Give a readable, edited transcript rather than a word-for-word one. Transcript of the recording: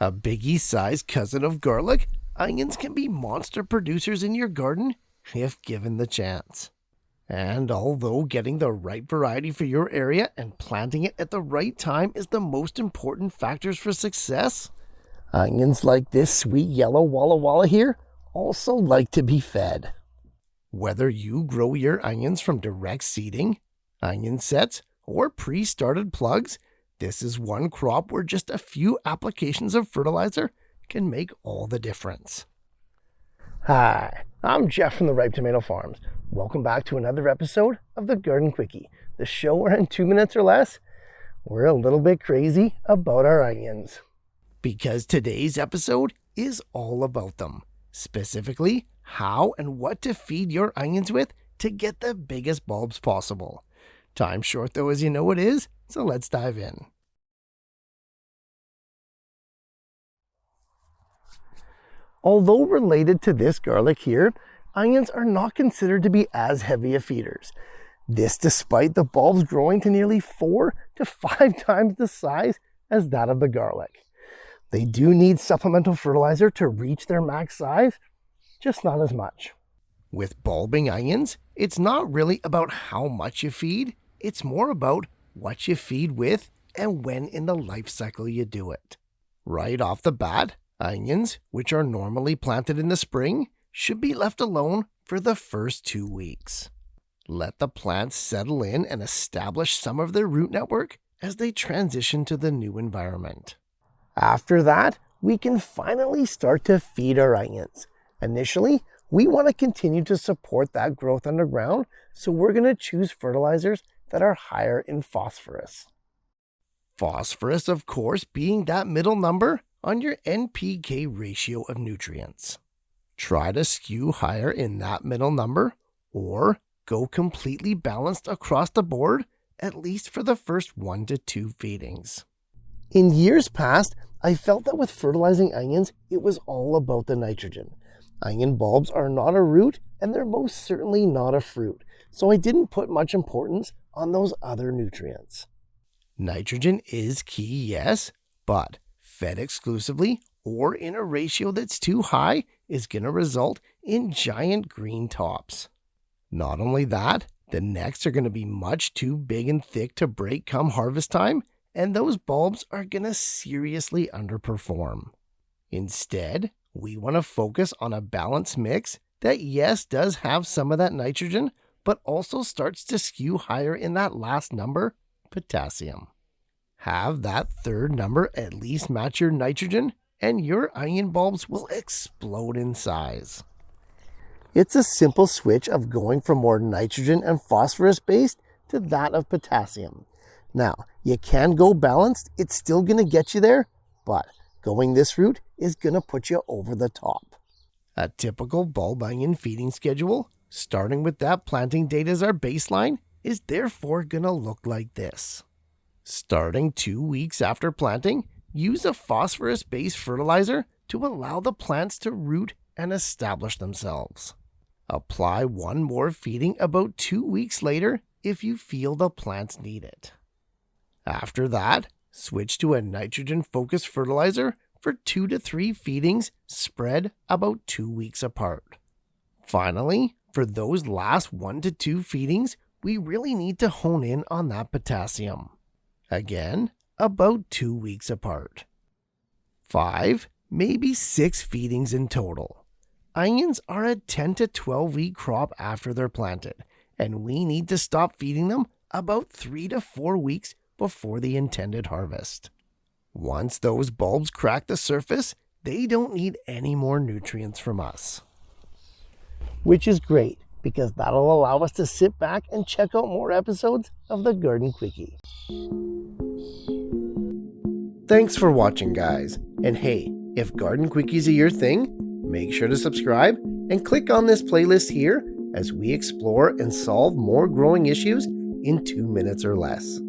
A biggie-sized cousin of garlic, onions can be monster producers in your garden if given the chance. And although getting the right variety for your area and planting it at the right time is the most important factors for success, onions like this sweet yellow Walla Walla here also like to be fed. Whether you grow your onions from direct seeding, onion sets, or pre-started plugs, this is one crop where just a few applications of fertilizer can make all the difference. Hi, I'm Jeff from the Ripe Tomato Farms. Welcome back to another episode of the Garden Quickie, the show where in 2 minutes or less, we're a little bit crazy about our onions. Because today's episode is all about them. Specifically, how and what to feed your onions with to get the biggest bulbs possible. Time's short though, as you know it is, so let's dive in. Although related to this garlic here, onions are not considered to be as heavy of feeders. This despite the bulbs growing to nearly 4 to 5 times the size as that of the garlic. They do need supplemental fertilizer to reach their max size, just not as much. With bulbing onions, it's not really about how much you feed, it's more about what you feed with and when in the life cycle you do it. Right off the bat, onions, which are normally planted in the spring, should be left alone for the first 2 weeks. Let the plants settle in and establish some of their root network as they transition to the new environment. After that, we can finally start to feed our onions. Initially, we want to continue to support that growth underground, so we're going to choose fertilizers that are higher in phosphorus. Phosphorus, of course, being that middle number on your NPK ratio of nutrients. Try to skew higher in that middle number, or go completely balanced across the board, at least for the first 1 to 2 feedings. In years past, I felt that with fertilizing onions, it was all about the nitrogen. Onion bulbs are not a root, and they're most certainly not a fruit, so I didn't put much importance on those other nutrients. Nitrogen is key, yes, but fed exclusively or in a ratio that's too high is going to result in giant green tops. Not only that, the necks are going to be much too big and thick to break come harvest time, and those bulbs are going to seriously underperform. Instead, we want to focus on a balanced mix that yes does have some of that nitrogen, but also starts to skew higher in that last number, potassium. Have that third number at least match your nitrogen, and your onion bulbs will explode in size. It's a simple switch of going from more nitrogen and phosphorus based to that of potassium. Now, you can go balanced, it's still going to get you there, but going this route is going to put you over the top. A typical bulb onion feeding schedule, starting with that planting date as our baseline, is therefore going to look like this. Starting 2 weeks after planting, use a phosphorus-based fertilizer to allow the plants to root and establish themselves. Apply one more feeding about 2 weeks later if you feel the plants need it. After that, switch to a nitrogen-focused fertilizer for 2 to 3 feedings spread about 2 weeks apart. Finally, for those last 1 to 2 feedings, we really need to hone in on that potassium. Again, about 2 weeks apart. 5, maybe 6 feedings in total. Onions are a 10 to 12 week crop after they're planted, and we need to stop feeding them about 3 to 4 weeks before the intended harvest. Once those bulbs crack the surface, they don't need any more nutrients from us. Which is great, because that'll allow us to sit back and check out more episodes of the Garden Quickie. Thanks for watching, guys. And hey, if Garden Quickies are your thing, make sure to subscribe and click on this playlist here as we explore and solve more growing issues in 2 minutes or less.